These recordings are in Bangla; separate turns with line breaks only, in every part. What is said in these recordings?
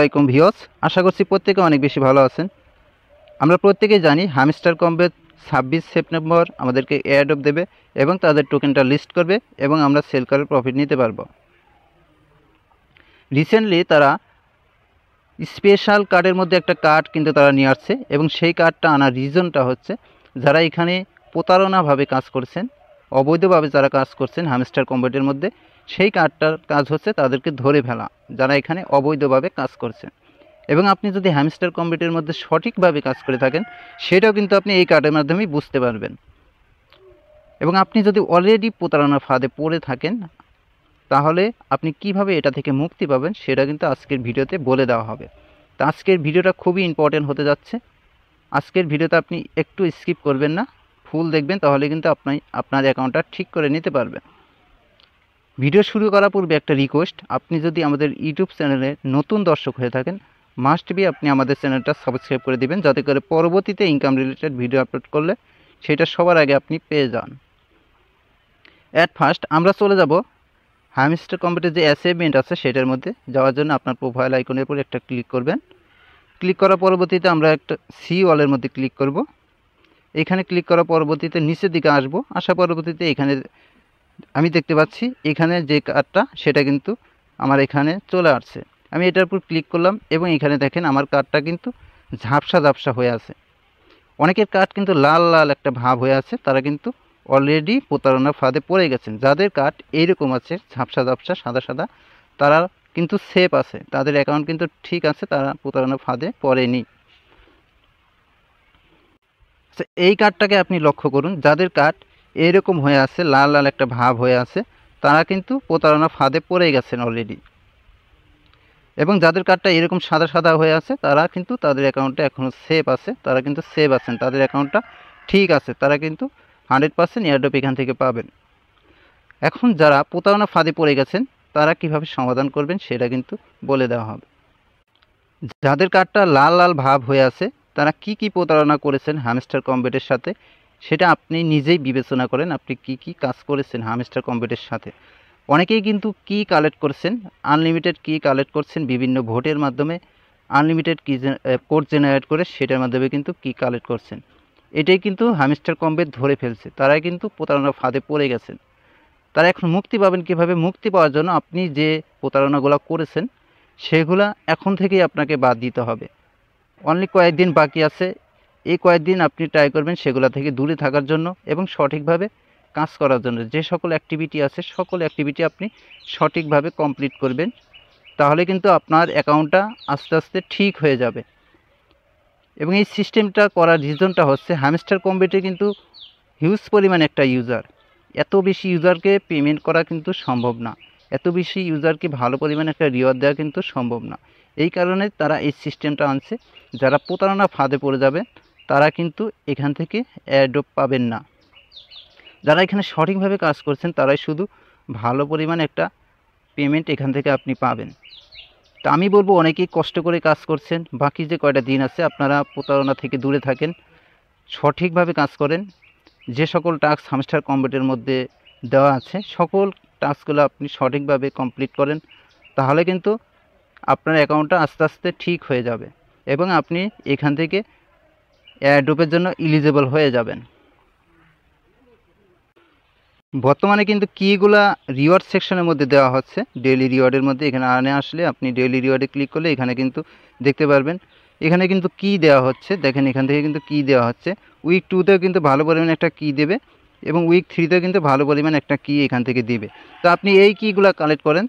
আসসালামাইকুম ভিউয়ার্স, আশা করছি প্রত্যেকে অনেক বেশি ভালো আছেন। আমরা প্রত্যেকেই জানি হামস্টার কম্বের 26 সেপ্টেম্বর আমাদেরকে এয়ারড্রপ দেবে এবং তাদের টোকেনটা লিস্ট করবে এবং আমরা সেল করে প্রফিট নিতে পারবো। রিসেন্টলি তারা স্পেশাল কার্ডের মধ্যে একটা কার্ড কিন্তু তারা নিয়ে আসছে এবং সেই কার্ডটা আনার রিজনটা হচ্ছে যারা এখানে প্রতারণাভাবে কাজ করছেন, অবৈধভাবে যারা কাজ করছেন হামস্টার কম্বেটের মধ্যে, সেই কার্ডটার কাজ হচ্ছে তাদেরকে ধরে ফেলা যারা এখানে অবৈধভাবে কাজ করছেন। এবং আপনি যদি হ্যামস্টার কম্বেটের মধ্যে সঠিকভাবে কাজ করে থাকেন সেটাও কিন্তু আপনি এই কার্ডের মাধ্যমেই বুঝতে পারবেন। এবং আপনি যদি অলরেডি প্রতারণার ফাঁদে পড়ে থাকেন তাহলে আপনি কিভাবে এটা থেকে মুক্তি পাবেন সেটা কিন্তু আজকের ভিডিওতে বলে দেওয়া হবে। তো আজকের ভিডিওটা খুবই ইম্পর্টেন্ট হতে যাচ্ছে। আজকের ভিডিওতে আপনি একটু স্কিপ করবেন না, ফুল দেখবেন, তাহলে কিন্তু আপনি আপনার অ্যাকাউন্টটা ঠিক করে নিতে পারবেন। ভিডিও শুরু করার পূর্বে একটা রিকোয়েস্ট, আপনি যদি আমাদের ইউটিউব চ্যানেলে নতুন দর্শক হয়ে থাকেন মাস্ট বি আপনি আমাদের চ্যানেলটা সাবস্ক্রাইব করে দিবেন, যাতে করে পরবর্তীতে ইনকাম রিলেটেড ভিডিও আপলোড করলে সেটা সবার আগে আপনি পেয়ে যান। অ্যাট ফার্স্ট আমরা চলে যাব হ্যামস্টার কম্বেটের যে অ্যাসাইনমেন্ট আছে সেটার মধ্যে যাওয়ার জন্য আপনার প্রোফাইল আইকনের উপর একটা ক্লিক করবেন। ক্লিক করার পরবর্তীতে আমরা একটা সি ওয়ালের মধ্যে ক্লিক করব। এখানে ক্লিক করার পরবর্তীতে নিচের দিকে আসব, আসার পরবর্তীতে এখানে আমি দেখতে পাচ্ছি এখানে যে কার্ডটা সেটা কিন্তু আমার এখানে চলে আসছে। আমি এটার উপর ক্লিক করলাম এবং এখানে দেখেন আমার কার্ডটা কিন্তু ঝাপসা ঝাপসা হয়ে আছে। অনেকের কার্ড কিন্তু লাল লাল একটা ভাব হয়ে আছে, তারা কিন্তু অলরেডি প্রতারণার ফাঁদে পড়ে গেছেন। যাদের কার্ড এইরকম আছে ঝাপসা ঝাপসা সাদা সাদা, তারা কিন্তু সেফ আছে, তাদের অ্যাকাউন্ট কিন্তু ঠিক আছে, তারা প্রতারণার ফাঁদে পড়েনি। এই কার্ডটাকে আপনি লক্ষ্য করুন, যাদের কার্ড এরকম হয়ে আছে লাল লাল একটা ভাব হয়ে আছে তারা কিন্তু প্রতারণার ফাঁদে পড়ে গেছেন অলরেডি। এবং যাদের কার্ডটা এরকম সাদা সাদা হয়ে আছে তারা কিন্তু তাদের অ্যাকাউন্টটা এখনও সেফ আছে, তারা কিন্তু সেভ আছেন, তাদের অ্যাকাউন্টটা ঠিক আছে, তারা কিন্তু 100% এয়ারড্রপ এখান থেকে পাবেন। এখন যারা প্রতারণার ফাঁদে পড়ে গেছেন তারা কিভাবে সমাধান করবেন সেটা কিন্তু বলে দেওয়া হবে। যাদের কার্ডটা লাল লাল ভাব হয়ে আছে তারা কি প্রতারণা করেছেন হ্যামস্টার কম্বেটের সাথে সেটা আপনি নিজেই বিবেচনা করেন, আপনি কি কাজ করেছেন হ্যামস্টার কম্বেটের সাথে। অনেকেই কিন্তু কি কালেক্ট করছেন, আনলিমিটেড কি কালেক্ট করছেন বিভিন্ন ভোটের মাধ্যমে, আনলিমিটেড কি কোড জেনারেট করে সেটার মাধ্যমে কিন্তু কি কালেক্ট করছেন। এটাই কিন্তু হ্যামস্টার কম্বেট ধরে ফেলছে, তারাই কিন্তু প্রতারণার ফাঁদে পড়ে গেছেন। তারা এখন মুক্তি পাবেন কীভাবে? মুক্তি পাওয়ার জন্য আপনি যে প্রতারণাগুলো করেছেন সেগুলা এখন থেকেই আপনাকে বাদ দিতে হবে। অনলি কয়েকদিন বাকি আছে, এই কয়েকদিন আপনি ট্রাই করবেন সেগুলো থেকে দূরে থাকার জন্য এবং সঠিকভাবে কাজ করার জন্য। যে সকল অ্যাক্টিভিটি আছে সকল অ্যাক্টিভিটি আপনি সঠিকভাবে কমপ্লিট করবেন, তাহলে কিন্তু আপনার অ্যাকাউন্টটা আস্তে আস্তে ঠিক হয়ে যাবে। এবং এই সিস্টেমটা করার রিজনটা হচ্ছে হ্যামস্টার কম্বেটে কিন্তু হিউজ পরিমাণ একটা ইউজার, এত বেশি ইউজারকে পেমেন্ট করা কিন্তু সম্ভব না, এত বেশি ইউজারকে ভালো পরিমাণে একটা রিওয়ার্ড দেওয়া কিন্তু সম্ভব না। এই কারণে তারা এই সিস্টেমটা আনছে, যারা প্রতারণা ফাঁদে পড়ে যাবে তারা কিন্তু এখান থেকে এয়ারড্রপ পাবেন না। যারা এখানে সঠিকভাবে কাজ করছেন তারাই শুধু ভালো পরিমাণে একটা পেমেন্ট এখান থেকে আপনি পাবেন। তা আমি বলবো অনেকেই কষ্ট করে কাজ করছেন, বাকি যে কয়টা দিন আছে আপনারা প্রতারণা থেকে দূরে থাকেন, সঠিকভাবে কাজ করেন। যে সকল টাস্ক হ্যামস্টার কম্বেটের মধ্যে দেওয়া আছে সকল টাস্কগুলো আপনি সঠিকভাবে কমপ্লিট করেন, তাহলে কিন্তু আপনার অ্যাকাউন্টটা আস্তে আস্তে ঠিক হয়ে যাবে এবং আপনি এখান থেকে এয়ারড্রপের জন্য এলিজিবল হয়ে যাবেন। বর্তমানে কিন্তু কিগুলা রিওয়ার্ড সেকশনের মধ্যে দেওয়া হচ্ছে, ডেইলি রিওয়ার্ডের মধ্যে। এখানে আনে আসলে আপনি ডেইলি রিওয়ার্ডে ক্লিক করলে এখানে কিন্তু দেখতে পারবেন এখানে কিন্তু কি দেওয়া হচ্ছে। দেখেন এখান থেকে কিন্তু কি দেওয়া হচ্ছে, উইক 2তেও কিন্তু ভালো পরিমাণে একটা কি দেবে এবং উইক 3তেও কিন্তু ভালো পরিমাণে একটা কি এখান থেকে দিবে। তো আপনি এই কিগুলা কালেক্ট করেন,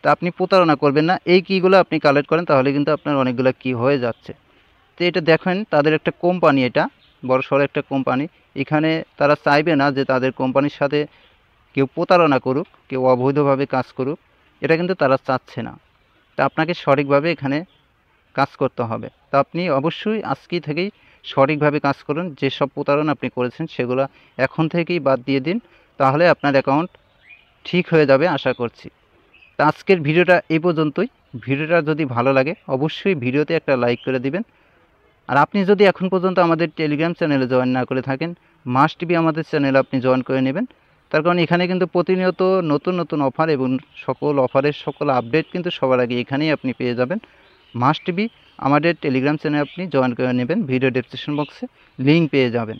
তা আপনি প্রতারণা করবেন না, এই কিগুলো আপনি কালেক্ট করেন তাহলে কিন্তু আপনার অনেকগুলো কি হয়ে যাচ্ছে। তো এটা দেখেন তাদের একটা কোম্পানি, এটা বড় সড়ো একটা কোম্পানি, এখানে তারা চাইবে না যে তাদের কোম্পানির সাথে কেউ প্রতারণা করুক, কেউ অবৈধভাবে কাজ করুক, এটা কিন্তু তারা চাচ্ছে না। তা আপনাকে সঠিকভাবে এখানে কাজ করতে হবে। তা আপনি অবশ্যই আজকে থেকেই সঠিকভাবে কাজ করুন, যেসব প্রতারণা আপনি করেছেন সেগুলো এখন থেকেই বাদ দিয়ে দিন, তাহলে আপনার অ্যাকাউন্ট ঠিক হয়ে যাবে আশা করছি। তা আজকের ভিডিওটা এই পর্যন্তই। ভিডিওটা যদি ভালো লাগে অবশ্যই ভিডিওতে একটা লাইক করে দিবেন। আর আপনি যদি এখন পর্যন্ত আমাদের টেলিগ্রাম চ্যানেলে জয়েন না করে থাকেন মাস্ট বি আমাদের চ্যানেলে আপনি জয়েন করে নেবেন, তার কারণ এখানে কিন্তু প্রতিনিয়ত নতুন নতুন অফার এবং সকল অফারের সকল আপডেট কিন্তু সবার আগে এখানেই আপনি পেয়ে যাবেন। মাস্ট বি আমাদের টেলিগ্রাম চ্যানেলে আপনি জয়েন করে নেবেন, ভিডিও ডেসক্রিপশন বক্সে লিঙ্ক পেয়ে যাবেন।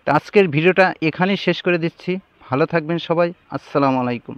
তো আজকের ভিডিওটা এখানেই শেষ করে দিচ্ছি। ভালো থাকবেন সবাই। আসসালামু আলাইকুম।